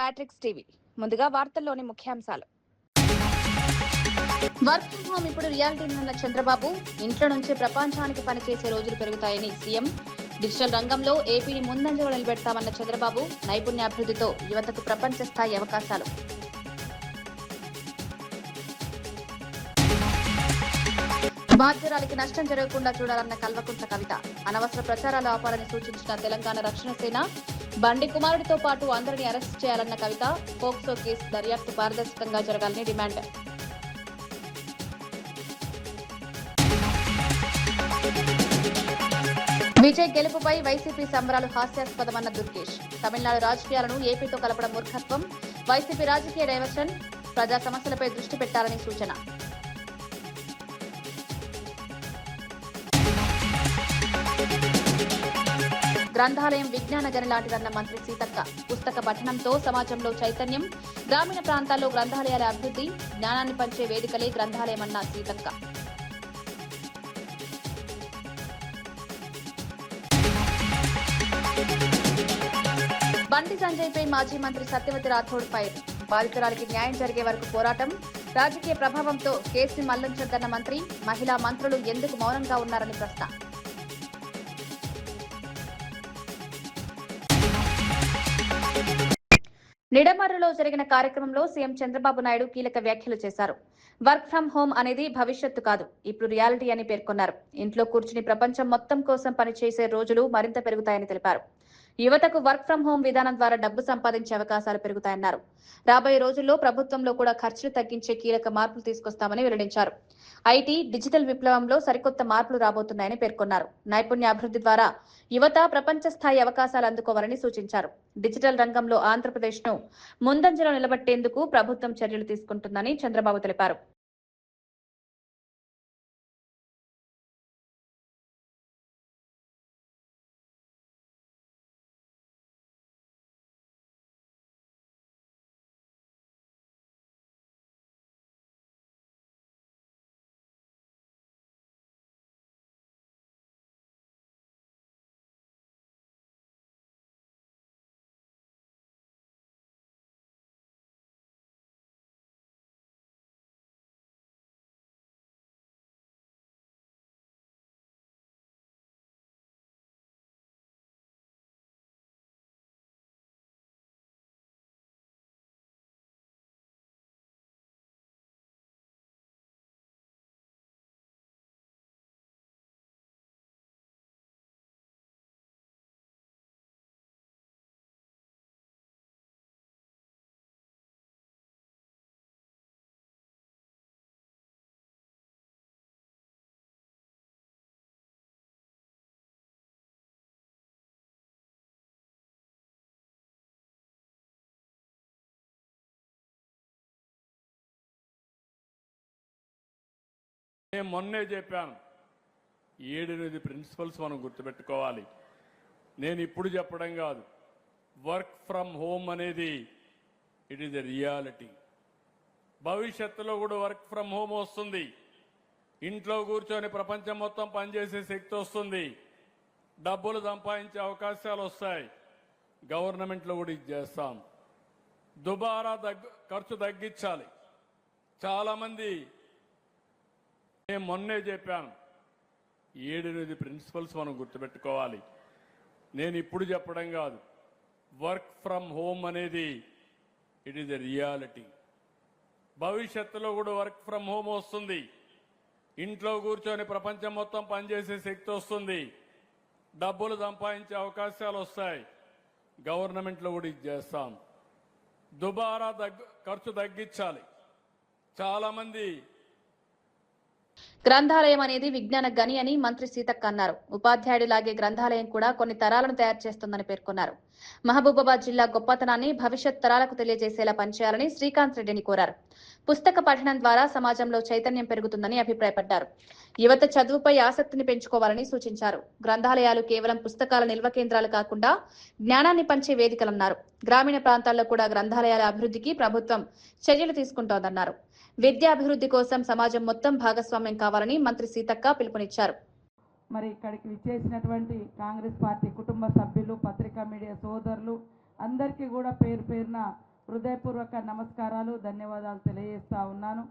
Matrix TV. ముందుగా వార్తల్లోని ముఖ్యాంశాలు. వర్క్ ఫ్రం హోమ్ ఇప్పుడు రియాలిటీ ఉన్న చంద్రబాబు ఇంట్లో నుంచి ప్రపంచానికి పనిచేసే రోజులు పెరుగుతాయని సీఎం. డిజిటల్ రంగంలో ఏపీని ముందంజలో నిలబెడతామన్న చంద్రబాబు. నైపుణ్యాభివృద్ధితో యువతకు ప్రపంచ స్థాయి అవకాశాలు. బాధ్యురాలికి నష్టం జరగకుండా చూడాలన్న కల్వకుంట్ల కవిత. అనవసర ప్రచారాలు ఆపాలని సూచించిన తెలంగాణ రక్షణ సేన. బండి కుమారుడితో పాటు అందరినీ అరెస్ట్ చేయాలన్న కవిత. పోక్సో కేసు దర్యాప్తు పారదర్శకంగా జరగాలని డిమాండ్. విజయ్ గెలుపుపై వైసీపీ సంబరాలు హాస్యాస్పదమన్న దుర్గేష్. తమిళనాడు రాజకీయాలను ఏపీతో కలపడం మూర్ఖత్వం. వైసీపీ రాజకీయ డైవర్షన్. ప్రజా సమస్యలపై దృష్టి పెట్టాలని సూచన. గ్రంథాలయం విజ్ఞాన గని లాంటిదన్న మంత్రి సీతక్క. పుస్తక పఠనంతో సమాజంలో చైతన్యం. గ్రామీణ ప్రాంతాల్లో గ్రంథాలయాల అభివృద్ధి. జ్ఞానాన్ని పంచే వేదికలే గ్రంథాలయమన్న సీతక్క. బండి సంజయ్పై మాజీ మంత్రి సత్యవతి రాథోడ్ ఫైర్. బాధితురాలికి న్యాయం జరిగే వరకు పోరాటం. రాజకీయ ప్రభావంతో కేసుని మళ్లించొద్దన్న మంత్రి. మహిళా మంత్రులు ఎందుకు మౌనంగా ఉన్నారని ప్రశ్న. నిడమర్రులో జరిగిన కార్యక్రమంలో సీఎం చంద్రబాబు నాయుడు కీలక వ్యాఖ్యలు చేశారు. వర్క్ ఫ్రం హోం అనేది భవిష్యత్తు కాదు, ఇప్పుడు రియాలిటీ అని పేర్కొన్నారు. ఇంట్లో కూర్చుని ప్రపంచం మొత్తం కోసం పనిచేసే రోజులు మరింత పెరుగుతాయని తెలిపారు. యువతకు వర్క్ ఫ్రం హోం విధానం ద్వారా డబ్బు సంపాదించే అవకాశాలు పెరుగుతాయన్నారు. రాబోయే రోజుల్లో ప్రభుత్వంలో కూడా ఖర్చులు తగ్గించే కీలక మార్పులు తీసుకొస్తామని వెల్లడించారు. ఐటీ, డిజిటల్ విప్లవంలో సరికొత్త మార్పులు రాబోతున్నాయని పేర్కొన్నారు. నైపుణ్యాభివృద్ధి ద్వారా యువత ప్రపంచ స్థాయి అవకాశాలు అందుకోవాలని సూచించారు. డిజిటల్ రంగంలో ఆంధ్రప్రదేశ్ను ముందంజలో నిలబెట్టేందుకు ప్రభుత్వం చర్యలు తీసుకుంటుందని చంద్రబాబు తెలిపారు. నేను మొన్నే చెప్పాను, 7-8 ప్రిన్సిపల్స్ మనం గుర్తుపెట్టుకోవాలి. నేను ఇప్పుడు చెప్పడం కాదు. వర్క్ ఫ్రమ్ హోమ్ అనేది ఇట్ ఈజ్ ఎ రియాలిటీ. భవిష్యత్తులో కూడా వర్క్ ఫ్రమ్ హోమ్ వస్తుంది. ఇంట్లో కూర్చొని ప్రపంచం మొత్తం పనిచేసే శక్తి వస్తుంది. డబ్బులు సంపాదించే అవకాశాలు వస్తాయి. గవర్నమెంట్లో కూడా ఇది చేస్తాం. దుబారా ఖర్చు తగ్గించాలి. చాలామంది నేను మొన్నే చెప్పాను, 7-8 ప్రిన్సిపల్స్ మనం గుర్తుపెట్టుకోవాలి. నేను ఇప్పుడు చెప్పడం కాదు. వర్క్ ఫ్రమ్ హోమ్ అనేది ఇట్ ఈజ్ ఎ రియాలిటీ. భవిష్యత్తులో కూడా వర్క్ ఫ్రమ్ హోమ్ వస్తుంది. ఇంట్లో కూర్చొని ప్రపంచం మొత్తం పనిచేసే శక్తి వస్తుంది. డబ్బులు సంపాదించే అవకాశాలు వస్తాయి. గవర్నమెంట్లో కూడా ఇది చేస్తాం. దుబారా ఖర్చు తగ్గించాలి. చాలామంది గ్రంథాలయం అనేది విజ్ఞాన గని అని మంత్రి సీతక్క అన్నారు. ఉపాధ్యాయుడిలాగే గ్రంథాలయం కూడా కొన్ని తరాలను తయారు చేస్తుందని పేర్కొన్నారు. మహబూబాబాద్ జిల్లా గొప్పతనాన్ని భవిష్యత్ తరాలకు తెలియజేసేలా పనిచేయాలని శ్రీకాంత్ రెడ్డిని కోరారు. పుస్తక పఠనం ద్వారా సమాజంలో చైతన్యం పెరుగుతుందని అభిప్రాయపడ్డారు. యువత చదువుపై ఆసక్తిని పెంచుకోవాలని సూచించారు. గ్రంథాలయాలు కేవలం పుస్తకాల నిల్వ కేంద్రాలు కాకుండా జ్ఞానాన్ని పంచే వేదికలన్నారు. గ్రామీణ ప్రాంతాల్లో కూడా గ్రంథాలయాల అభివృద్ధికి ప్రభుత్వం చర్యలు తీసుకుంటోందన్నారు. విద్యాభివృద్ధి కోసం సమాజం మొత్తం భాగస్వామ్యం కావాలని మంత్రి సీతక్క పిలుపునిచ్చారు. మరి ఇక్కడికి విచ్చేసినటువంటి కాంగ్రెస్ పార్టీ కుటుంబ సభ్యులు, పత్రికా మీడియా సోదరులు, అందరికీ కూడా పేరు పేరున హృదయపూర్వక నమస్కారాలు, ధన్యవాదాలు తెలియజేస్తూ ఉన్నాను.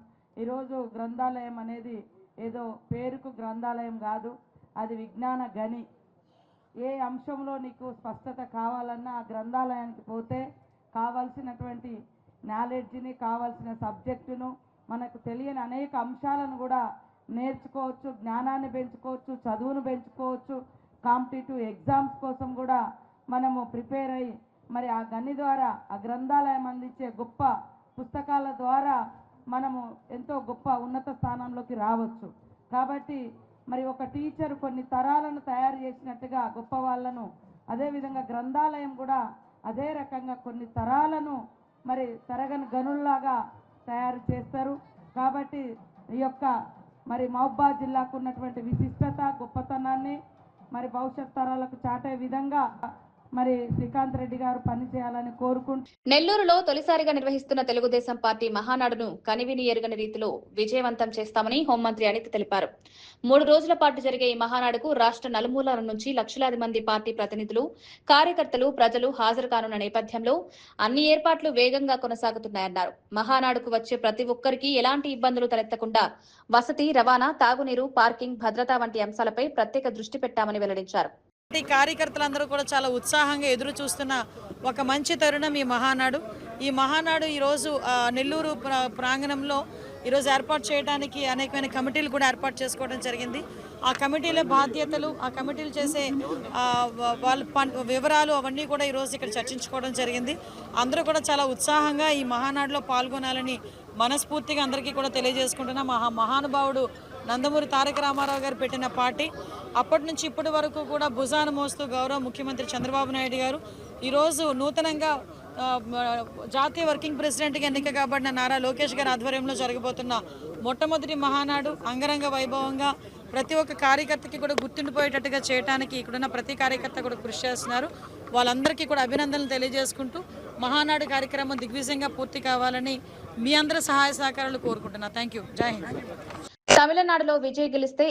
ఈరోజు గ్రంథాలయం అనేది ఏదో పేరుకు గ్రంథాలయం కాదు, అది విజ్ఞాన గని. ఏ అంశంలో నీకు స్పష్టత కావాలన్నా ఆ గ్రంథాలయానికి పోతే కావాల్సినటువంటి నాలెడ్జ్ని, కావాల్సిన సబ్జెక్టును, మనకు తెలియని అనేక అంశాలను కూడా నేర్చుకోవచ్చు, జ్ఞానాన్ని పెంచుకోవచ్చు, చదువును పెంచుకోవచ్చు. కాంపిటేటివ్ ఎగ్జామ్స్ కోసం కూడా మనము ప్రిపేర్ అయ్యి మరి ఆ గని ద్వారా, ఆ గ్రంథాలయం అందించే గొప్ప పుస్తకాల ద్వారా మనము ఎంతో గొప్ప ఉన్నత స్థానంలోకి రావచ్చు. కాబట్టి మరి ఒక టీచర్ కొన్ని తరాలను తయారు చేసినట్టుగా గొప్ప వాళ్ళను, అదేవిధంగా గ్రంథాలయం కూడా అదే రకంగా కొన్ని తరాలను మరి తరగని గనుల్లాగా తయారు చేస్తారు. కాబట్టి ఈ యొక్క మరి మహబూబాబాద్ జిల్లాకు ఉన్నటువంటి విశిష్టత, గొప్పతనాన్ని మరి భవిష్యత్ తరాలకు చాటే విధంగా మరి శ్రీకాంత్ రెడ్డి గారు పనిచేయాలని కోరుకుంటూ నెల్లూరులో తొలిసారిగా నిర్వహిస్తున్న తెలుగుదేశం పార్టీ మహానాడును కనివిని ఎరుగని రీతిలో విజయవంతం చేస్తామని హోంమంత్రి అనిత తెలిపారు. 3 రోజుల పాటు జరిగే ఈ మహానాడుకు రాష్ట్ర నలుమూలల నుంచి లక్షలాది మంది పార్టీ ప్రతినిధులు, కార్యకర్తలు, ప్రజలు హాజరు కానున్న నేపథ్యంలో అన్ని ఏర్పాట్లు వేగంగా కొనసాగుతున్నాయన్నారు. మహానాడుకు వచ్చే ప్రతి ఒక్కరికి ఎలాంటి ఇబ్బందులు తలెత్తకుండా వసతి, రవాణా, తాగునీరు, పార్కింగ్, భద్రత వంటి అంశాలపై ప్రత్యేక దృష్టి పెట్టామని వెల్లడించారు. కార్యకర్తలందరూ కూడా చాలా ఉత్సాహంగా ఎదురు చూస్తున్న ఒక మంచి తరుణం ఈ మహానాడు. ఈ మహానాడు ఈరోజు నెల్లూరు ప్రాంగణంలో ఈరోజు ఏర్పాటు చేయడానికి అనేకమైన కమిటీలు కూడా ఏర్పాటు చేసుకోవడం జరిగింది. ఆ కమిటీల బాధ్యతలు, ఆ కమిటీలు చేసే వాళ్ళ వివరాలు అవన్నీ కూడా ఈరోజు ఇక్కడ చర్చించుకోవడం జరిగింది. అందరూ కూడా చాలా ఉత్సాహంగా ఈ మహానాడులో పాల్గొనాలని మనస్ఫూర్తిగా అందరికీ కూడా తెలియజేసుకుంటున్నాం. మహానుభావుడు నందమూరి తారక రామారావు గారు పెట్టిన పార్టీ అప్పటి నుంచి ఇప్పటి వరకు కూడా భుజాన మోస్తూ గౌరవ ముఖ్యమంత్రి చంద్రబాబు నాయుడు గారు ఈరోజు నూతనంగా జాతీయ వర్కింగ్ ప్రెసిడెంట్గా ఎన్నిక కాబడిన నారా లోకేష్ గారి ఆధ్వర్యంలో జరగబోతున్న మొట్టమొదటి మహానాడు అంగరంగ వైభవంగా ప్రతి ఒక్క కార్యకర్తకి కూడా గుర్తుండిపోయేటట్టుగా చేయడానికి ఇక్కడున్న ప్రతి కార్యకర్త కూడా కృషి చేస్తున్నారు. వాళ్ళందరికీ కూడా అభినందనలు తెలియజేసుకుంటూ మహానాడు కార్యక్రమం దిగ్విజయంగా పూర్తి కావాలని మీ అందరి సహాయ సహకారాలు కోరుకుంటున్నా. Thank you. జై హింద్. తమిళనాడులో విజయ్ గెలిస్తే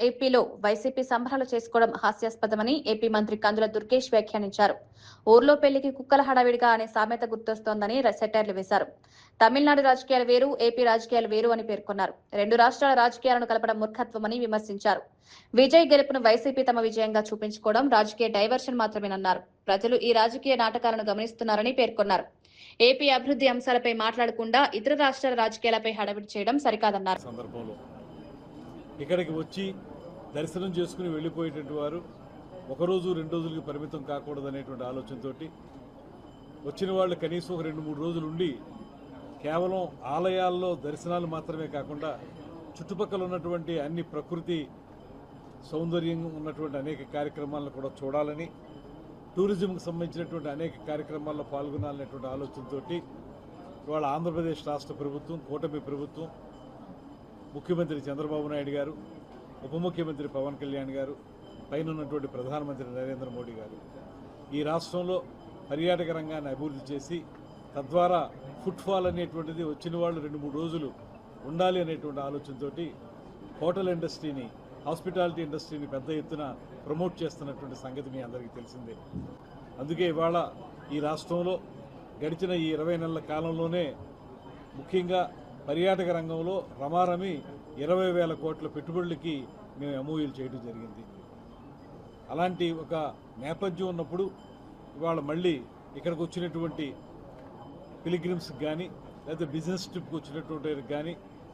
ఏపీలో వైసీపీ సంబరాలు చేసుకోవడం హాస్యాస్పదమని ఏపీ మంత్రి కందుల దుర్గేష్ వ్యాఖ్యానించారు. ఊర్లో పెళ్లికి కుక్కల హడావిడిగా అనే సామెత గుర్తొస్తోందని సెటైర్లు వేశారు. తమిళనాడు రాజకీయాలు వేరు, ఏపీ రాజకీయాలు వేరు అని పేర్కొన్నారు. 2 రాష్ట్రాల రాజకీయాలను కలపడం మూర్ఖత్వమని విమర్శించారు. విజయ్ గెలుపును వైసీపీ తమ విజయంగా చూపించుకోవడం రాజకీయ డైవర్షన్ మాత్రమేనన్నారు. ప్రజలు ఈ రాజకీయ నాటకాలను గమనిస్తున్నారని పేర్కొన్నారు. ఏపీ అభివృద్ధి అంశాలపై మాట్లాడకుండా ఇతర రాష్ట్రాల రాజకీయాలపై హడావిడి చేయడం సరికాదన్నారు. ఇక్కడికి వచ్చి దర్శనం చేసుకుని వెళ్ళిపోయేటువంటి వారు 1 రోజు 2 రోజులకి పరిమితం కాకూడదనేటువంటి ఆలోచనతో వచ్చిన వాళ్ళు కనీసం 2-3 రోజులు ఉండి కేవలం ఆలయాల్లో దర్శనాలు మాత్రమే కాకుండా చుట్టుపక్కల ఉన్నటువంటి అన్ని ప్రకృతి సౌందర్యం ఉన్నటువంటి అనేక కార్యక్రమాలను కూడా చూడాలని, టూరిజంకి సంబంధించినటువంటి అనేక కార్యక్రమాల్లో పాల్గొనాలనేటువంటి ఆలోచనతో ఇవాళ ఆంధ్రప్రదేశ్ రాష్ట్ర ప్రభుత్వం, కూటమి ప్రభుత్వం, ముఖ్యమంత్రి చంద్రబాబు నాయుడు గారు, ఉప ముఖ్యమంత్రి పవన్ కళ్యాణ్ గారు, పైన ఉన్నటువంటి ప్రధానమంత్రి నరేంద్ర మోడీ గారు ఈ రాష్ట్రంలో పర్యాటక రంగాన్ని అభివృద్ధి చేసి తద్వారా ఫుట్ఫాల్ అనేటువంటిది వచ్చిన వాళ్ళు 2-3 రోజులు ఉండాలి అనేటువంటి ఆలోచనతో హోటల్ ఇండస్ట్రీని, హాస్పిటాలిటీ ఇండస్ట్రీని పెద్ద ఎత్తున ప్రమోట్ చేస్తున్నటువంటి సంగతి మీ అందరికీ తెలిసిందే. అందుకే ఇవాళ ఈ రాష్ట్రంలో గడిచిన ఈ 20 నెలల కాలంలోనే ముఖ్యంగా పర్యాటక రంగంలో రమారమి 20,000 కోట్ల పెట్టుబడులకి మేము ఎంఓయూలు చేయడం జరిగింది. అలాంటి ఒక నేపథ్యం ఉన్నప్పుడు ఇవాళ మళ్ళీ ఇక్కడికి వచ్చినటువంటి పిలిగ్రిమ్స్కి కానీ, లేకపోతే బిజినెస్ ట్రిప్కి వచ్చినటువంటి వారికి కానీ,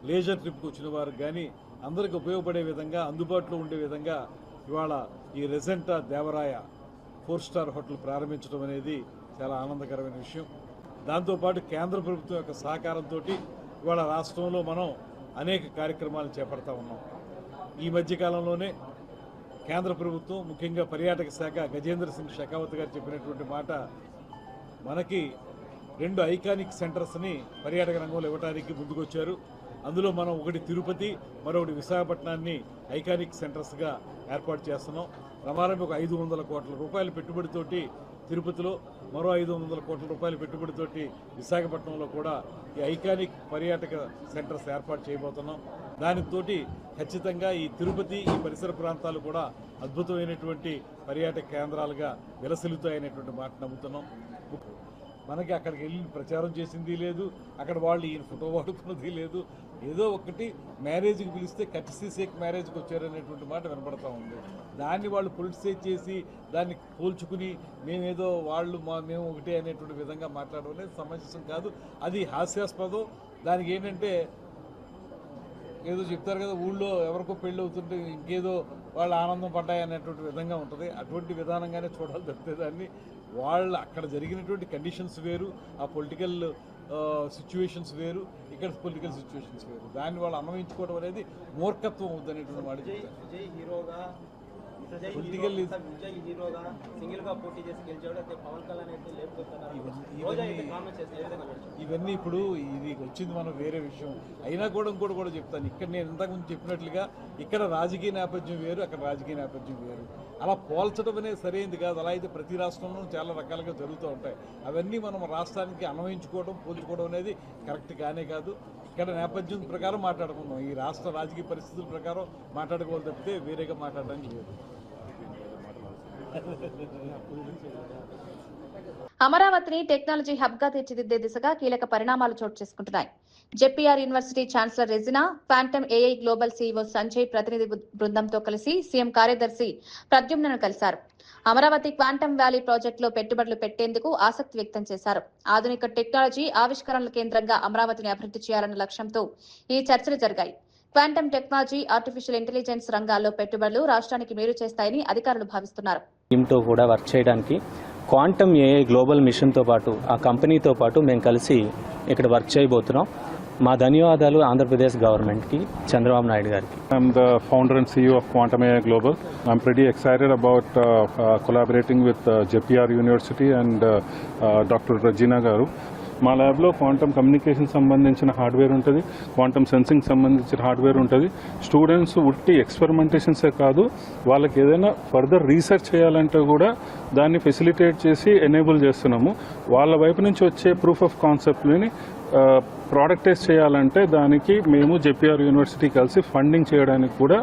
లేజర్ ట్రిప్కి వచ్చిన వారికి కానీ అందరికీ ఉపయోగపడే విధంగా, అందుబాటులో ఉండే విధంగా ఇవాళ ఈ రెజెంటా దేవరాయ 4-స్టార్ హోటల్ ప్రారంభించడం అనేది చాలా ఆనందకరమైన విషయం. దాంతోపాటు కేంద్ర ప్రభుత్వం యొక్క సహకారంతో ఇవాళ రాష్ట్రంలో మనం అనేక కార్యక్రమాలు చేపడతా ఉన్నాం. ఈ మధ్యకాలంలోనే కేంద్ర ప్రభుత్వం, ముఖ్యంగా పర్యాటక శాఖ గజేంద్ర సింగ్ షెకావత్ గారు చెప్పినటువంటి మాట, మనకి 2 ఐకానిక్ సెంటర్స్ని పర్యాటక రంగంలో ఇవ్వడానికి ముందుకొచ్చారు. అందులో మనం ఒకటి తిరుపతి, మరొకటి విశాఖపట్నాన్ని ఐకానిక్ సెంటర్స్గా ఏర్పాటు చేస్తున్నాం. రమారమి ఒక 500 కోట్ల రూపాయల పెట్టుబడితోటి తిరుపతిలో, మరో 500 కోట్ల రూపాయల పెట్టుబడితోటి విశాఖపట్నంలో కూడా ఈ ఐకానిక్ పర్యాటక సెంటర్స్ ఏర్పాటు చేయబోతున్నాం. దానితోటి ఖచ్చితంగా ఈ తిరుపతి, ఈ పరిసర ప్రాంతాలు కూడా అద్భుతమైనటువంటి పర్యాటక కేంద్రాలుగా విలసిల్లుతాయనేటువంటి మాట నమ్ముతున్నాం. మనకి అక్కడికి వెళ్ళి ప్రచారం చేసింది లేదు, అక్కడ వాళ్ళు ఈయన ఫోటో వాడుకున్నది లేదు. ఏదో ఒకటి మ్యారేజ్కి పిలిస్తే కట్సి సేక్ మ్యారేజ్కి వచ్చారనేటువంటి మాట వినపడతా ఉంది. దాన్ని వాళ్ళు పొలిటిసైజ్ చేసి దాన్ని పోల్చుకుని మేమేదో వాళ్ళు మేము ఒకటే అనేటువంటి విధంగా మాట్లాడడం అనేది సమంజసం కాదు. అది హాస్యాస్పదం. దానికి ఏంటంటే ఏదో చెప్తారు కదా, ఊళ్ళో ఎవరికో పెళ్ళి అవుతుంటే ఇంకేదో వాళ్ళు ఆనందం పడ్డాయి అనేటువంటి విధంగా ఉంటుంది. అటువంటి విధానంగానే చూడాలి తప్పితే దాన్ని వాళ్ళు అక్కడ జరిగినటువంటి కండిషన్స్ వేరు, ఆ పొలిటికల్ సిచ్యువేషన్స్ వేరు, ఇక్కడ పొలిటికల్ సిచ్యువేషన్స్ వేరు. దాన్ని వాళ్ళు అన్వయించుకోవడం అనేది మూర్ఖత్వం అవుద్దనేటువంటి మాట చెప్తారు. పొలిటికల్ ఇవన్నీ ఇప్పుడు ఇది వచ్చింది మనం వేరే విషయం అయినా కూడా ఇంకోటి కూడా చెప్తాను. ఇక్కడ నేను ఇంతకుముందు చెప్పినట్లుగా ఇక్కడ రాజకీయ నేపథ్యం వేరు, అక్కడ రాజకీయ నేపథ్యం వేరు. అలా పోల్చడం అనేది సరైనది కాదు. అలా అయితే ప్రతి రాష్ట్రంలో చాలా రకాలుగా జరుగుతూ ఉంటాయి. అవన్నీ మనం రాష్ట్రానికి అన్వయించుకోవడం, పోల్చుకోవడం అనేది కరెక్ట్ కానే కాదు. ఇక్కడ నేపథ్యం ప్రకారం మాట్లాడుకుందాం, ఈ రాష్ట్ర రాజకీయ పరిస్థితుల ప్రకారం మాట్లాడుకోవాలి తప్పితే వేరేగా మాట్లాడడానికి లేదు. అమరావతిని టెక్నాలజీ హబ్ గా తీర్చిదిద్దే దిశగా కీలక పరిణామాలు చోటు చేసుకుంటున్నాయి. JPR university chancellor Regina, quantum AI global CEO Sanjay ప్రతినిధి బృందంతో కలిసి సీఎం కార్యదర్శి ప్రద్యుమ్నను కలిశారు. అమరావతి క్వాంటమ్ వ్యాలీ ప్రాజెక్టులో పెట్టుబడులు పెట్టేందుకు ఆసక్తి వ్యక్తం చేశారు. ఆధునిక టెక్నాలజీ ఆవిష్కరణల కేంద్రంగా అమరావతిని అభివృద్ధి చేయాలన్న లక్ష్యంతో ఈ చర్చలు జరిగాయి. క్వాంటమ్ టెక్నాలజీ, ఆర్టిఫిషియల్ ఇంటెలిజెన్స్ రంగాల్లో పెట్టుబడులు రాష్ట్రానికి మేలు చేస్తాయని అధికారులు భావిస్తున్నారు. టీంతో కూడా వర్క్ చేయడానికి క్వాంటమ్ ఏఐ గ్లోబల్ మిషన్తో పాటు ఆ కంపెనీతో పాటు మేము కలిసి ఇక్కడ వర్క్ చేయబోతున్నాం. మా ధన్యవాదాలు ఆంధ్రప్రదేశ్ గవర్నమెంట్కి, చంద్రబాబు నాయుడు గారికి. I'm the founder and CEO of Quantum AI Global. I'm pretty excited about collaborating with JPR University and Dr. Regina Garu. మా ల్యాబ్లో క్వాంటమ్ కమ్యూనికేషన్ సంబంధించిన హార్డ్వేర్ ఉంటుంది, క్వాంటమ్ సెన్సింగ్ సంబంధించిన హార్డ్వేర్ ఉంటుంది. స్టూడెంట్స్ ఉట్టి ఎక్స్పెరిమెంటేషన్సే కాదు, వాళ్ళకి ఏదైనా ఫర్దర్ రీసెర్చ్ చేయాలంటే కూడా దాన్ని ఫెసిలిటేట్ చేసి ఎనేబుల్ చేస్తున్నాము. వాళ్ళ వైపు నుంచి వచ్చే ప్రూఫ్ ఆఫ్ కాన్సెప్ట్ని ప్రోడక్టైజ్ చేయాలంటే దానికి మేము జెపిఆర్ యూనివర్సిటీ కలిసి ఫండింగ్ చేయడానికి కూడా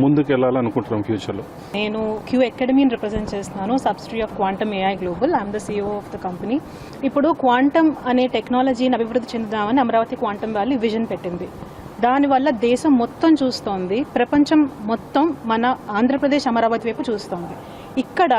ముందుకు వెళ్ళాలనుకుంటున్నాం ఫ్యూచర్లో. నేను క్యూ అకాడమీని రిప్రజెంట్ చేస్తున్నాను, subsidiary of quantum AI global. I'm the CEO of the company. ఇప్పుడు క్వాంటమ్ అనే టెక్నాలజీని అభివృద్ధి చెందుదామని అమరావతి క్వాంటమ్ వ్యాలీ విజన్ పెట్టింది. దానివల్ల దేశం మొత్తం చూస్తోంది, ప్రపంచం మొత్తం మన ఆంధ్రప్రదేశ్ అమరావతి వైపు చూస్తోంది. ఇక్కడ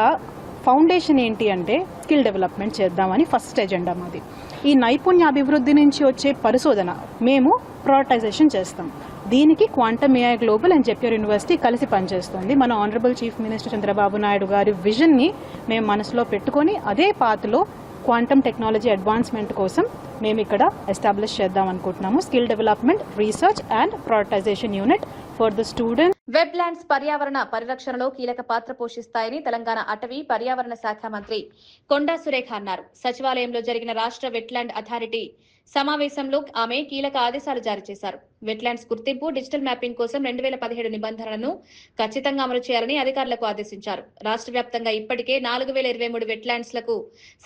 ఫౌండేషన్ ఏంటి అంటే స్కిల్ డెవలప్మెంట్ చేద్దామని ఫస్ట్ ఎజెండా మాది. ఈ నైపుణ్య అభివృద్ధి నుంచి వచ్చే పరిశోధన మేము ప్రయారిటైజేషన్ చేస్తాం. దీనికి quantum AI global and JPR university కలిసి పనిచేస్తుంది. మన honourable chief minister Chandrababu Naidu గారి విజన్ని మేము మనసులో పెట్టుకొని అదే పాత్లో క్వాంటమ్ టెక్నాలజీ అడ్వాన్స్మెంట్ కోసం మేము ఇక్కడ ఎస్టాబ్లిష్ చేద్దాం అనుకుంటున్నాము. Skill development, research and prioritisation unit for the students. Web lands పర్యావరణ పరిరక్షణలో కీలక పాత్ర పోషిస్తాయని తెలంగాణ అటవీ పర్యావరణ శాఖ మంత్రి కొండా సురేఖ అన్నారు. సచివాలయంలో జరిగిన రాష్ట్ర వెట్లాండ్ అథారిటీ సమావేశంలో ఆమె కీలక ఆదేశాలు జారీ చేశారు. వెట్లాండ్స్ గుర్తింపు, డిజిటల్ మ్యాపింగ్ కోసం 2017 నిబంధనలను ఖచ్చితంగా అమలు చేయాలని అధికారులకు ఆదేశించారు. రాష్ట్ర వ్యాప్తంగా ఇప్పటికే 4023 వెట్లాండ్స్లకు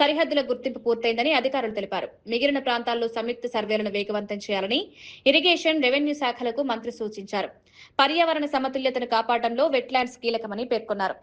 సరిహద్దుల గుర్తింపు పూర్తయిందని అధికారులు తెలిపారు. మిగిలిన ప్రాంతాల్లో సంయుక్త సర్వేలను వేగవంతం చేయాలని ఇరిగేషన్, రెవెన్యూ శాఖలకు మంత్రి సూచించారు. పర్యావరణ సమతుల్యతను కాపాడడంలో వెట్లాండ్స్ కీలకమని పేర్కొన్నారు.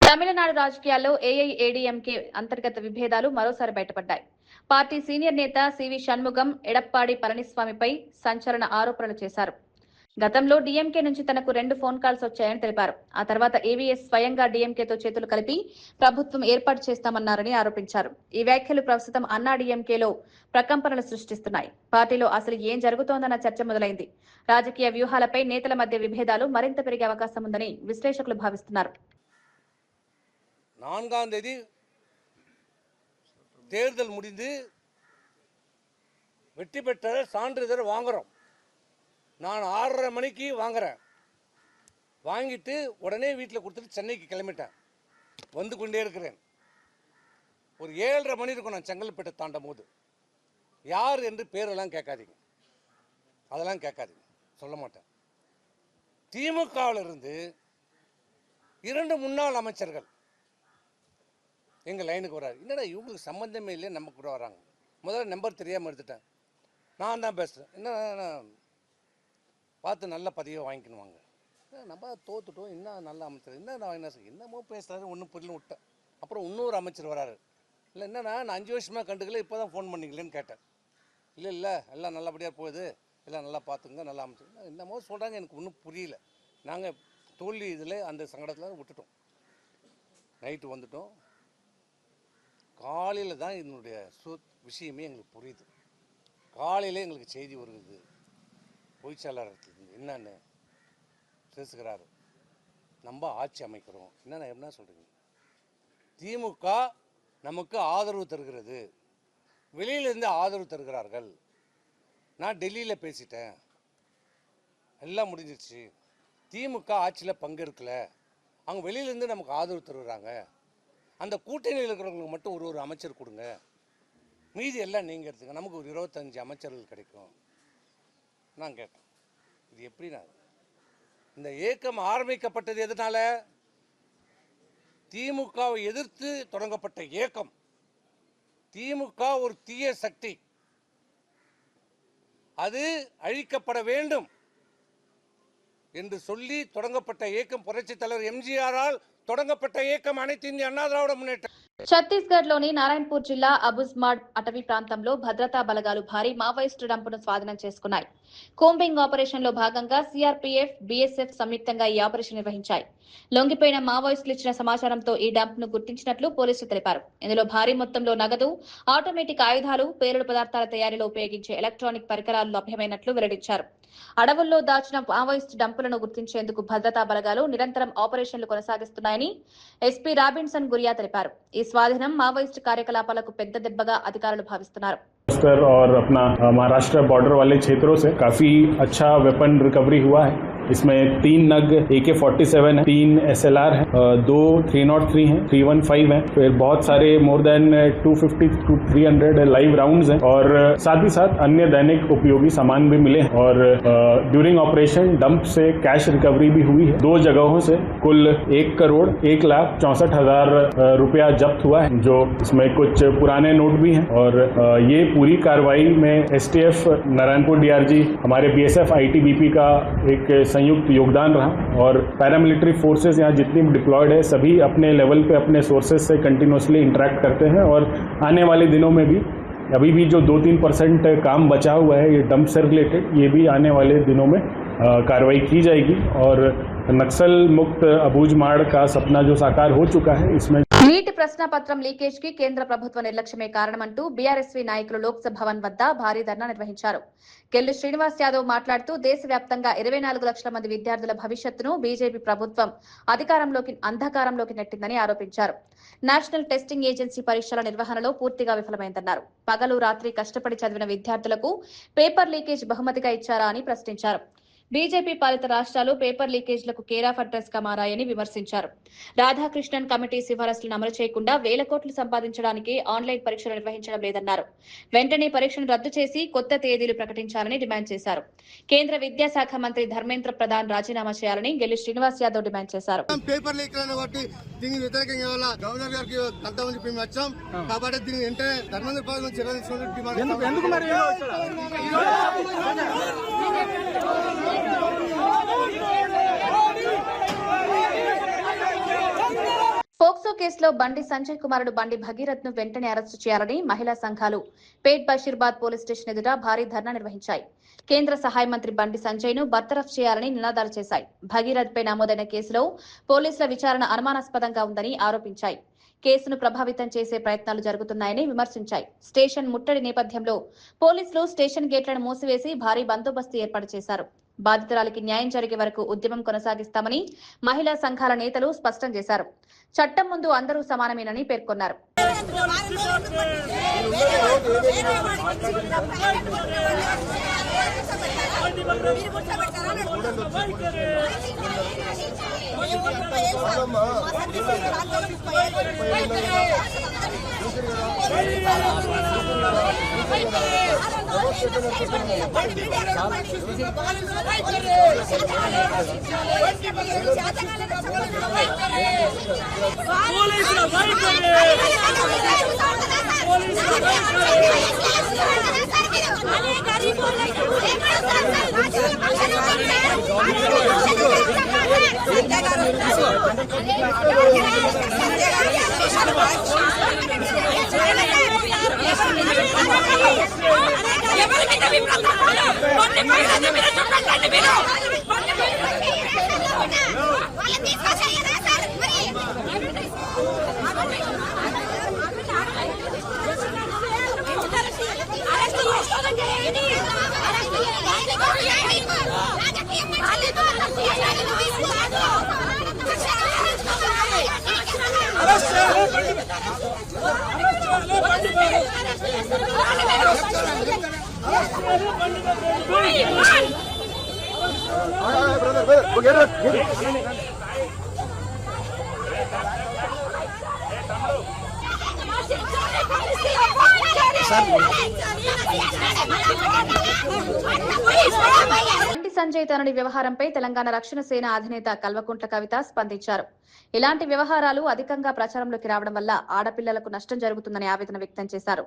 తమిళనాడు రాజకీయాల్లో ఏఐఏడీఎంకే అంతర్గత విభేదాలు మరోసారి బయటపడ్డాయి. పార్టీ సీనియర్ నేత సివి షణ్ముగం ఎడప్పాడి పళనిస్వామిపై సంచలన ఆరోపణలు చేశారు. గతంలో డీఎంకే నుంచి తనకు 2 ఫోన్ కాల్స్ వచ్చాయని తెలిపారు. ఆ తర్వాత ఏవీఎస్ స్వయంగా డీఎంకేతో చేతులు కలిపి ప్రభుత్వం ఏర్పాటు చేస్తామన్నారని ఆరోపించారు. ఈ వ్యాఖ్యలు ప్రస్తుతం అన్నా డీఎంకేలో ప్రకంపనలు సృష్టిస్తున్నాయి. పార్టీలో అసలు ఏం జరుగుతోందన్న చర్చ మొదలైంది. రాజకీయ వ్యూహాలపై నేతల మధ్య విభేదాలు మరింత పెరిగే అవకాశం ఉందని విశ్లేషకులు భావిస్తున్నారు. 4ஆம் தேதி தேர்தல் முடிந்து வெற்றி பெற்ற சான்றிதழ் வாங்குறோம். நான் 6:30 மணிக்கு வாங்குறேன். வாங்கிட்டு உடனே வீட்டில் கொடுத்துட்டு சென்னைக்கு கிளம்பிட்டேன். வந்து கொண்டே இருக்கிறேன். ஒரு 7:30 மணி இருக்கும் நான் செங்கல்பேட்டை தாண்டும் போது. யார் என்று பேரெல்லாம் கேட்காதீங்க. அதெல்லாம் கேட்காது, சொல்ல மாட்டேன். திமுகவிலிருந்து 2 முன்னாள் அமைச்சர்கள் எங்கள் லைனுக்கு வராரு. என்னடா இவங்களுக்கு சம்மந்தமே இல்லை, நம்ம கூட வராங்க. முதல்ல நம்பர் தெரியாமல் எடுத்துட்டேன். நான் தான் பேசுகிறேன். என்ன பார்த்து நல்ல பதவியை வாங்கிக்கணுவாங்க. நம்ம தோத்துட்டோம், என்ன நல்ல அமைச்சர், என்னமோ பேசுகிறாரு, ஒன்றும் புரியல விட்டேன். அப்புறம் இன்னொரு அமைச்சர் வராரு. இல்லை என்னன்னா நான் 5 வருஷமாக கண்டுக்கல, இப்போ தான் ஃபோன் பண்ணிக்கலன்னு கேட்டேன். இல்லை எல்லாம் நல்லபடியாக போகுது, எல்லாம் நல்லா பார்த்துங்க, நல்லா அமைச்சர் என்னமோ சொல்கிறாங்க, எனக்கு ஒன்றும் புரியல. நாங்கள் தோல்வி இதில் அந்த சங்கடத்தில் விட்டுட்டோம். நைட்டு வந்துட்டோம். காலையில் தான் இதனுடைய விஷயமே எங்களுக்கு புரியுது. காலையில் எங்களுக்கு செய்தி வருது, பொய்ச்சாளர்லேருந்து என்னன்னு பேசுகிறாரு, நம்ம ஆட்சி அமைக்கிறோம். என்ன சொல்கிறீங்க? திமுக நமக்கு ஆதரவு தருகிறது, வெளியிலேருந்து ஆதரவு தருகிறார்கள். நான் டெல்லியில் பேசிட்டேன், எல்லாம் முடிஞ்சிருச்சு. திமுக ஆட்சியில் பங்கெடுக்கலை, அவங்க வெளியிலேருந்து நமக்கு ஆதரவு தருகிறாங்க. அந்த கூட்டணியில் இருக்கிறவங்களுக்கு மட்டும் ஒரு அமைச்சர் கொடுங்க, மீதி எல்லாம் நீங்கள் எடுத்துங்க, நமக்கு ஒரு 25 அமைச்சர்கள் கிடைக்கும். நான் கேட்டேன், இது எப்படின்னா, இந்த இயக்கம் ஆரம்பிக்கப்பட்டது எதனால? திமுகவை எதிர்த்து தொடங்கப்பட்ட இயக்கம். திமுக ஒரு தீய சக்தி, அது அழிக்கப்பட வேண்டும் என்று சொல்லி தொடங்கப்பட்ட இயக்கம். புரட்சித் தலைவர் எம்ஜிஆரால் தொடங்கப்பட்ட இயக்கம் அனைத்து இந்திய அண்ணா திராவிட முன்னேற்ற. ఛత్తీస్గఢ్ లోని నారాయణపూర్ జిల్లా అబుజ్మాడ్ అటవీ ప్రాంతంలో భద్రతా బలగాలు భారీ మావోయిస్టు డంపును స్వాధీనం చేసుకున్నాయి. కోంబింగ్ ఆపరేషన్ లో భాగంగా సిఆర్పీఎఫ్, బీఎస్ఎఫ్ సంయుక్తంగా ఈ ఆపరేషన్ నిర్వహించాయి. లొంగిపోయిన మావోయిస్టులు ఇచ్చిన సమాచారంతో ఈ డంప్ ను గుర్తించినట్లు పోలీసులు తెలిపారు. ఇందులో భారీ మొత్తంలో నగదు, ఆటోమేటిక్ ఆయుధాలు, పేలుడు పదార్థాల తయారీలో ఉపయోగించే ఎలక్ట్రానిక్ పరికరాలు లభ్యమైనట్లు వెల్లడించారు. అడవుల్లో దాచిన మావోయిస్టు డంపులను గుర్తించేందుకు భద్రతా బలగాలు నిరంతరం ఆపరేషన్లు కొనసాగిస్తున్నాయని ఎస్పీ రాబిన్సన్ గురియా తెలిపారు. ఈ స్వాధీనం మావోయిస్టు కార్యకలాపాలకు పెద్ద దెబ్బగా అధికారులు భావిస్తున్నారు. और अपना महाराष्ट्र बॉर्डर वाले क्षेत्रों से काफी अच्छा वेपन रिकवरी हुआ है. इसमें 3 नग AK-47 है, 3 SLR है, 2 303 हैं, 315 हैं, फिर बहुत सारे more than 250 to 300 live rounds हैं और साथ ही साथ अन्य दैनिक उपयोगी सामान भी मिले हैं. और ड्यूरिंग ऑपरेशन डंप से कैश रिकवरी भी हुई है. 2 जगहों से कुल 1,64,64,000 रुपया जब्त हुआ है, जो इसमें कुछ पुराने नोट भी हैं. और ये पूरी कार्रवाई में STF, नारायणपुर DRG, हमारे BSF ITBP का एक संयुक्त योगदान रहा. और पैरामिलिट्री फोर्सेस यहाँ जितनी भी डिप्लॉयड है, सभी अपने लेवल पे अपने सोर्सेज से कंटिन्यूसली इंटरेक्ट करते हैं. और आने वाले दिनों में भी अभी भी जो 2-3% काम बचा हुआ है ये डंप से रिलेटेड, ये भी आने वाले दिनों में कार्रवाई की जाएगी. और नक्सल मुक्त अबूझमाड़ का सपना जो साकार हो चुका है, इसमें నీటి ప్రశ్నాపత్రం లీకేజ్ కి కేంద్ర ప్రభుత్వ నిర్లక్ష్యమే కారణమంటూ బీఆర్ఎస్వీ నాయకులు లోక్సభ భవన్ వద్ద భారీ ధర్నా నిర్వహించారు. కెల్లి శ్రీనివాస్ యాదవ్ మాట్లాడుతూ దేశవ్యాప్తంగా 24 లక్షల మంది విద్యార్థుల భవిష్యత్తును బీజేపీ ప్రభుత్వం అంధకారంలోకి నెట్టిందని ఆరోపించారు. నేషనల్ టెస్టింగ్ ఏజెన్సీ పరీక్షల నిర్వహణలో పూర్తిగా విఫలమైందన్నారు. పగలు రాత్రి కష్టపడి చదివిన విద్యార్థులకు పేపర్ లీకేజ్ బహుమతిగా ఇచ్చారా అని ప్రశ్నించారు. బీజేపీ పాలిత రాష్ట్రాలు పేపర్ లీకేజ్లకు కేర్ ఆఫ్ అడ్రస్ గా మారాయని విమర్శించారు. రాధాకృష్ణన్ కమిటీ సిఫారసులను అమలు చేయకుండా 1,000 కోట్లు సంపాదించడానికి ఆన్లైన్ పరీక్షలు నిర్వహించడం లేదన్నారు. వెంటనే పరీక్షను రద్దు చేసి కొత్త తేదీలు ప్రకటించాలని డిమాండ్ చేశారు. కేంద్ర విద్యాశాఖ మంత్రి ధర్మేంద్ర ప్రధాన్ రాజీనామా చేయాలని గెల్లి శ్రీనివాస్ యాదవ్ డిమాండ్ చేశారు. పేపర్ లీక్లను బట్టి దీనికి వ్యతిరేకంగా గవర్నర్ గారికి అంతమంది మేము వచ్చాం కాబట్టి దీన్ని వెంటనే ధర్మేంద్ర ప్రధాన్ చర్యలు తీసుకుని డిమాండ్. పోక్సో కేసులో బండి సంజయ్ కుమారుడు బండి భగీరథ్ ను వెంటనే అరెస్టు చేయాలని మహిళా సంఘాలు పేట్ బషీర్బాద్ పోలీస్ స్టేషన్ ఎదుట భారీ ధర్నా నిర్వహించాయి. కేంద్ర సహాయ మంత్రి బండి సంజయ్ ను బర్తరఫ్ చేయాలని నినాదాలు చేశాయి. భగీరథ్ పై నమోదైన కేసులో పోలీసుల విచారణ అనుమానాస్పదంగా ఉందని ఆరోపించాయి. కేసును ప్రభావితం చేసే ప్రయత్నాలు జరుగుతున్నాయని విమర్శించాయి. స్టేషన్ ముట్టడి నేపథ్యంలో పోలీసులు స్టేషన్ గేట్లను మూసివేసి భారీ బందోబస్తు ఏర్పాటు చేశారు. బాధితురాలికి న్యాయం జరిగే వరకు ఉద్యమం కొనసాగిస్తామని మహిళా సంఘాల నేతలు స్పష్టం చేశారు. చట్టం ముందు అందరూ సమానమేనని పేర్కొన్నారు. బండి సంజయ్ తనని వ్యవహారంపై తెలంగాణ రక్షణ సేన అధినేత కల్వకుంట్ల కవిత స్పందించారు. ఇలాంటి వ్యవహారాలు అధికంగా ప్రచారంలోకి రావడం వల్ల ఆడపిల్లలకు నష్టం జరుగుతుందని ఆవేదన వ్యక్తం చేశారు.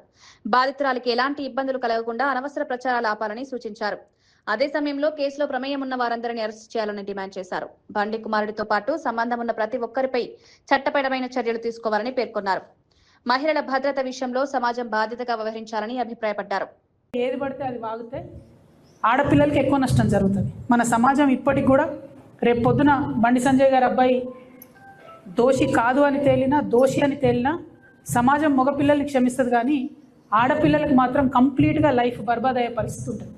బాధితురాలికి ఎలాంటి ఇబ్బందులు కలగకుండా అనవసర ప్రచారాలు ఆపాలని సూచించారు. అదే సమయంలో కేసులో ప్రమేయం ఉన్న వారందరినీ అరెస్టు చేయాలని డిమాండ్ చేశారు. బండి కుమారుడితో పాటు సంబంధం ఉన్న ప్రతి ఒక్కరిపై చట్టపరమైన చర్యలు తీసుకోవాలని పేర్కొన్నారు. మహిళల భద్రత విషయంలో సమాజం బాధ్యతగా వ్యవహరించాలని అభిప్రాయపడ్డారు. ఏది పడితే అది వాగితే ఆడపిల్లలకి ఎక్కువ నష్టం జరుగుతుంది. మన సమాజం ఇప్పటికి కూడా రేపు పొద్దున బండి సంజయ్ గారి అబ్బాయి దోషి కాదు అని తేలినా, దోషి అని తేలినా సమాజం మగపిల్లల్ని క్షమిస్తుంది, కానీ ఆడపిల్లలకు మాత్రం కంప్లీట్గా లైఫ్ బర్బాద్ అయ్యే పరిస్థితి ఉంటుంది.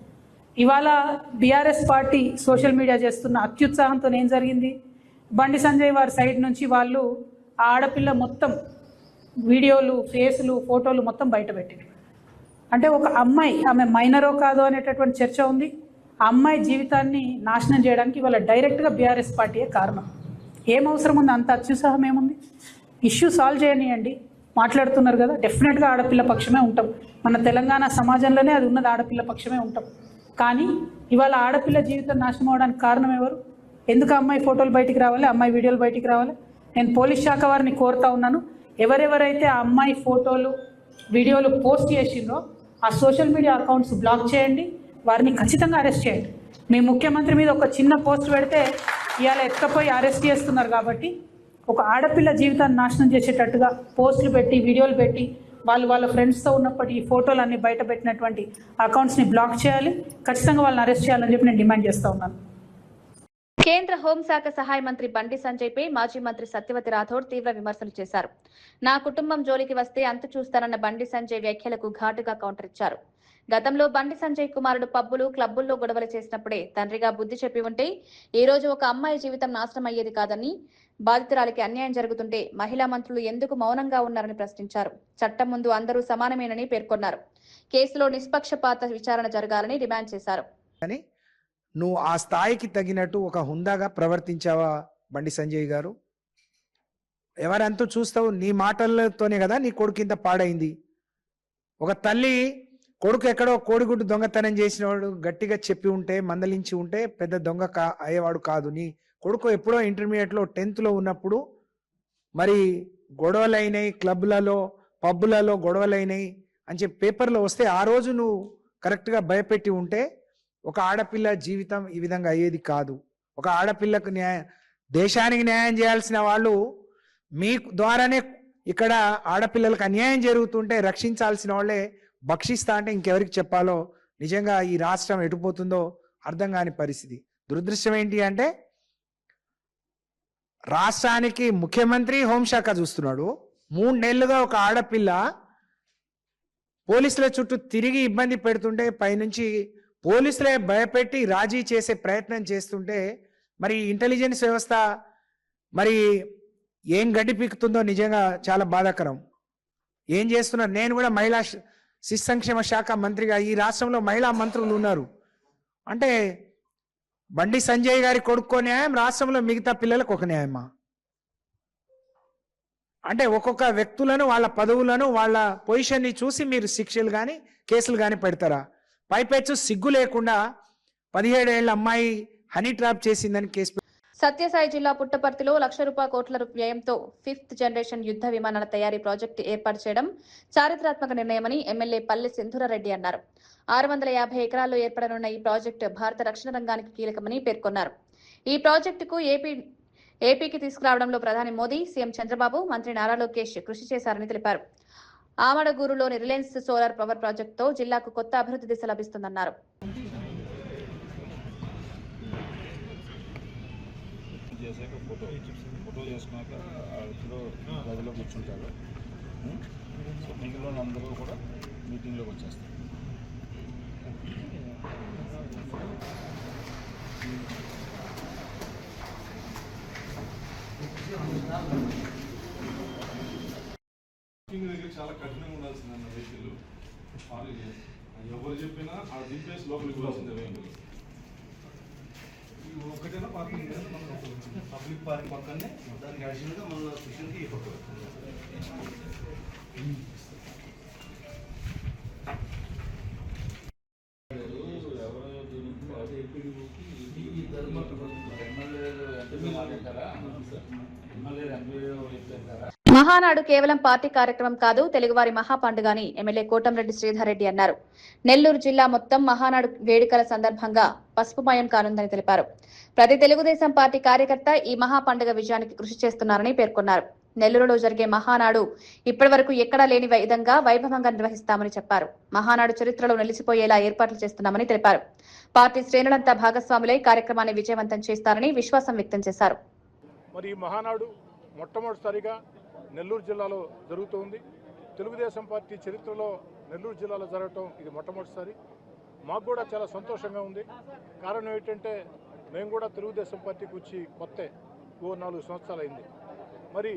ఇవాళ బీఆర్ఎస్ పార్టీ సోషల్ మీడియా చేస్తున్న అత్యుత్సాహంతో ఏం జరిగింది, బండి సంజయ్ వారి సైడ్ నుంచి వాళ్ళు ఆ ఆడపిల్ల మొత్తం వీడియోలు, ఫేసులు, ఫోటోలు మొత్తం బయట పెట్టారు. అంటే ఒక అమ్మాయి, ఆమె మైనరో కాదో అనేటటువంటి చర్చ ఉంది. ఆ అమ్మాయి జీవితాన్ని నాశనం చేయడానికి ఇవాళ డైరెక్ట్గా బీఆర్ఎస్ పార్టీయే కారణం. ఏం అవసరం ఉంది, అంత అత్యుత్సాహం ఏముంది? ఇష్యూ సాల్వ్ చేయనియండి. మాట్లాడుతున్నారు కదా, డెఫినెట్గా ఆడపిల్ల పక్షమే ఉంటాం. మన తెలంగాణ సమాజంలోనే అది ఉన్నది, ఆడపిల్ల పక్షమే ఉంటాం. కానీ ఇవాళ ఆడపిల్ల జీవితం నాశనం అవడానికి కారణం ఎవరు? ఎందుకు అమ్మాయి ఫోటోలు బయటికి రావాలి, అమ్మాయి వీడియోలు బయటికి రావాలి? నేను పోలీస్ శాఖ వారిని కోరుతా ఉన్నాను, ఎవరెవరైతే ఆ అమ్మాయి ఫోటోలు, వీడియోలు పోస్ట్ చేసిండ్రో ఆ సోషల్ మీడియా అకౌంట్స్ బ్లాక్ చేయండి, వారిని ఖచ్చితంగా అరెస్ట్ చేయండి. మీ ముఖ్యమంత్రి మీద ఒక చిన్న పోస్ట్ పెడితే ఇవాళ ఎత్తుకపోయి అరెస్ట్ చేస్తున్నారు. కాబట్టి ఒక ఆడపిల్ల జీవితాన్ని నాశనం చేసేటట్టుగా పోస్టులు పెట్టి, వీడియోలు పెట్టి, వాళ్ళ ఫ్రెండ్స్తో ఉన్నప్పటి ఈ ఫోటోలు అన్ని బయట పెట్టినటువంటి అకౌంట్స్ని బ్లాక్ చేయాలి, ఖచ్చితంగా వాళ్ళని అరెస్ట్ చేయాలని చెప్పి నేను డిమాండ్ చేస్తూ ఉన్నాను. కేంద్ర హోంశాఖ సహాయ మంత్రి బండి సంజయ్ పై మాజీ మంత్రి సత్యవతి రాథోడ్ తీవ్ర విమర్శలు చేశారు. నా కుటుంబం జోలికి వస్తే అంతు చూస్తానన్న బండి సంజయ్ వ్యాఖ్యలకు ఘాటుగా కౌంటర్ ఇచ్చారు. గతంలో బండి సంజయ్ కుమారుడు పబ్బులు, క్లబ్బుల్లో గొడవలు చేసినప్పుడే తండ్రిగా బుద్ధి చెప్పి ఉంటే ఈ రోజు ఒక అమ్మాయి జీవితం నాశనం అయ్యేది కాదని, బాధితురాలికి అన్యాయం జరుగుతుంటే మహిళా మంత్రులు ఎందుకు మౌనంగా ఉన్నారని ప్రశ్నించారు. చట్టం ముందు అందరూ సమానమేనని పేర్కొన్నారు. కేసులో నిష్పక్షపాత విచారణ జరగాలని డిమాండ్ చేశారు. నువ్వు ఆ స్థాయికి తగినట్టు ఒక హుందాగా ప్రవర్తించావా బండి సంజయ్ గారు? ఎవరంతా చూస్తావు, నీ మాటలతోనే కదా నీ కొడుకు ఇంత పాడైంది. ఒక తల్లి కొడుకు ఎక్కడో కోడిగుడ్డు దొంగతనం చేసినవాడు గట్టిగా చెప్పి ఉంటే, మందలించి ఉంటే పెద్ద దొంగ అయ్యేవాడు కాదు. నీ కొడుకు ఎప్పుడో ఇంటర్మీడియట్లో 10th ఉన్నప్పుడు మరి గొడవలైనాయి, క్లబ్లలో, పబ్బులలో గొడవలైనాయి అని చెప్పి పేపర్లో వస్తే ఆ రోజు నువ్వు కరెక్ట్గా భయపెట్టి ఉంటే ఒక ఆడపిల్ల జీవితం ఈ విధంగా అయ్యేది కాదు. ఒక ఆడపిల్లకు దేశానికి న్యాయం చేయాల్సిన వాళ్ళు మీ ద్వారానే ఇక్కడ ఆడపిల్లలకు అన్యాయం జరుగుతుంటే రక్షించాల్సిన వాళ్ళే భక్షిస్తా అంటే ఇంకెవరికి చెప్పాలో నిజంగా ఈ రాష్ట్రం ఎటుపోతుందో అర్థం కాని పరిస్థితి. దురదృష్టం ఏంటి అంటే రాష్ట్రానికి ముఖ్యమంత్రి హోంశాఖ చూస్తున్నాడు. 3 నెలలుగా ఒక ఆడపిల్ల పోలీసుల చుట్టూ తిరిగి ఇబ్బంది పెడుతుంటే పైనుంచి పోలీసులే భయపెట్టి రాజీ చేసే ప్రయత్నం చేస్తుంటే మరి ఇంటెలిజెన్స్ వ్యవస్థ మరి ఏం గడ్డి పీకుతుందో నిజంగా చాలా బాధాకరం. ఏం చేస్తున్నారు? నేను కూడా మహిళా శిశు సంక్షేమ శాఖ మంత్రిగా ఈ రాష్ట్రంలో మహిళా మంత్రులు ఉన్నారు. అంటే బండి సంజయ్ గారి కొడుకో న్యాయం, రాష్ట్రంలో మిగతా పిల్లలకు ఒక న్యాయమా? అంటే ఒక్కొక్క వ్యక్తులను, వాళ్ళ పదవులను, వాళ్ళ పొజిషన్ని చూసి మీరు శిక్షలు కానీ కేసులు కానీ పెడతారా? పైపెచ్చు సిగ్గు లేకుండా 17 ఏళ్ల అమ్మాయి హనీ ట్రాప్ చేసిందని కేసు. సత్యసాయి జిల్లా పుట్టపర్తిలో ₹1,00,00,000 వ్యయంతో 5th జనరేషన్ యుద్ధ విమానాల తయారీ ప్రాజెక్టు ఏర్పాటు చేయడం చారిత్రాత్మక నిర్ణయమని ఎమ్మెల్యే పల్లె సింధూరారెడ్డి అన్నారు. 650 ఎకరాల్లో ఏర్పడనున్న ఈ ప్రాజెక్టు భారత రక్షణ రంగానికి కీలకమని పేర్కొన్నారు. ఈ ప్రాజెక్టుకు ఏపీకి తీసుకురావడంలో ప్రధాని మోదీ, సీఎం చంద్రబాబు, మంత్రి నారా లోకేష్ కృషి చేశారని తెలిపారు. ఆమడగూరులోని రిలయన్స్ సోలార్ పవర్ ప్రాజెక్టుతో జిల్లాకు కొత్త అభివృద్ధి దిశ లభిస్తుందన్నారు. ఫోటో చేసుకున్నాక ఇప్పుడు గదిలో కూర్చుంటారు. సో మిగిలిన అందరూ కూడా మీటింగ్లోకి వచ్చేస్తారు. దగ్గర చాలా కఠినంగా ఉండాల్సింది అన్న వెహికల్ ఎవరు చెప్పినా ఆ దింపేసి లోపలికి పోవాల్సిందే వెహికల్. ఒకటేనా పార్కింగ్ పబ్లిక్ పార్క్ పక్కనే దానికి అడిషనల్గా మన స్టేషన్కి ఈ పక్క మహానాడు కేవలం పార్టీ కార్యక్రమం కాదు, తెలుగువారి మహాపండుగ అని ఎమ్మెల్యే కోటంరెడ్డి శ్రీధర్ రెడ్డి అన్నారు. నెల్లూరు జిల్లా మొత్తం మహానాడు వేడుకల సందర్భంగా పసుపుమయం కానుందని తెలిపారు. ప్రతి తెలుగుదేశం పార్టీ కార్యకర్త ఈ మహాపండుగ విజయానికి కృషి చేస్తున్నారని పేర్కొన్నారు. నెల్లూరులో జరిగే మహానాడు ఇప్పటివరకు ఎక్కడా లేని విధంగా వైభవంగా నిర్వహిస్తామని చెప్పారు. మహానాడు చరిత్రలో నిలిచిపోయేలా ఏర్పాట్లు చేస్తున్నామని తెలిపారు. పార్టీ శ్రేణులంతా భాగస్వాములై కార్యక్రమాన్ని విజయవంతం చేస్తారని విశ్వాసం వ్యక్తం చేశారు. మరి ఈ మహానాడు మొట్టమొదటిసారిగా నెల్లూరు జిల్లాలో జరుగుతోంది. తెలుగుదేశం పార్టీ చరిత్రలో నెల్లూరు జిల్లాలో జరగటం ఇది మొట్టమొదటిసారి. మాకు కూడా చాలా సంతోషంగా ఉంది. కారణం ఏంటంటే మేము కూడా తెలుగుదేశం పార్టీకి వచ్చి కొత్త 4 సంవత్సరాలు అయింది. మరి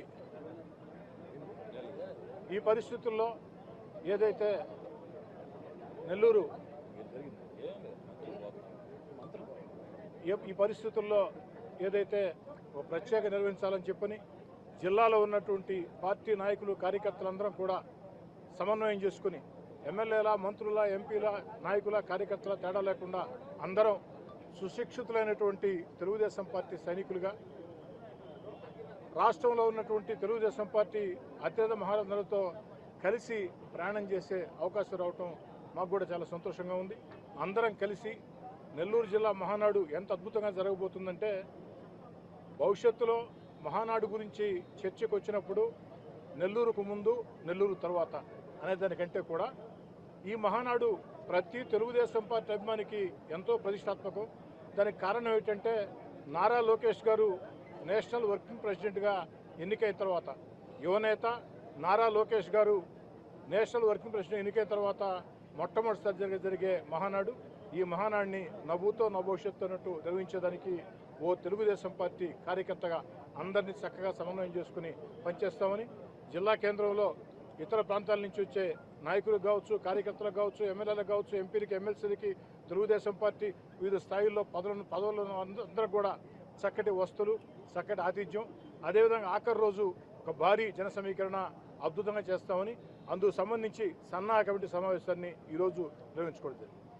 ఈ పరిస్థితుల్లో ఏదైతే నెల్లూరు ఈ పరిస్థితుల్లో ఏదైతే ఒక ప్రత్యేక నిర్వహించాలని చెప్పని జిల్లాలో ఉన్నటువంటి పార్టీ నాయకులు, కార్యకర్తలందరం కూడా సమన్వయం చేసుకుని ఎమ్మెల్యేల, మంత్రుల, ఎంపీల, నాయకుల, కార్యకర్తల తేడా లేకుండా అందరం సుశిక్షితులైనటువంటి తెలుగుదేశం పార్టీ సైనికులుగా రాష్ట్రంలో ఉన్నటువంటి తెలుగుదేశం పార్టీ అత్యధిక మహారథులతో కలిసి ప్రయాణం చేసే అవకాశం రావటం మాకు కూడా చాలా సంతోషంగా ఉంది. అందరం కలిసి నెల్లూరు జిల్లా మహానాడు ఎంత అద్భుతంగా జరగబోతుందంటే భవిష్యత్తులో మహానాడు గురించి చర్చకు వచ్చినప్పుడు నెల్లూరుకు ముందు, నెల్లూరు తర్వాత అనేదానికంటే కూడా ఈ మహానాడు ప్రతి తెలుగుదేశం పార్టీ అభిమానికి ఎంతో ప్రతిష్టాత్మకం. దానికి కారణం ఏంటంటే నారా లోకేష్ గారు నేషనల్ వర్కింగ్ ప్రెసిడెంట్గా ఎన్నికైన తర్వాత, యువనేత నారా లోకేష్ గారు నేషనల్ వర్కింగ్ ప్రెసిడెంట్ ఎన్నికైన తర్వాత మొట్టమొదటిసారి జరిగే మహానాడు. ఈ మహానాడిని నవ్వుతో నభవిష్యత్తు అన్నట్టు నిర్వహించేదానికి ఓ తెలుగుదేశం పార్టీ కార్యకర్తగా అందరినీ చక్కగా సమన్వయం చేసుకుని పనిచేస్తామని, జిల్లా కేంద్రంలో ఇతర ప్రాంతాల నుంచి వచ్చే నాయకులకు కావచ్చు, కార్యకర్తలకు కావచ్చు, ఎమ్మెల్యేలకు కావచ్చు, ఎంపీలకి, ఎమ్మెల్సీలకి తెలుగుదేశం పార్టీ వివిధ స్థాయిల్లో పదవులను అందరూ కూడా చక్కటి వస్తువులు, చక్కటి ఆతిథ్యం, అదేవిధంగా ఆఖరి రోజు ఒక భారీ జన సమీకరణ అద్భుతంగా చేస్తామని, అందుకు సంబంధించి సన్నాహ కమిటీ సమావేశాన్ని ఈరోజు నిర్వహించుకోవడం జరిగింది.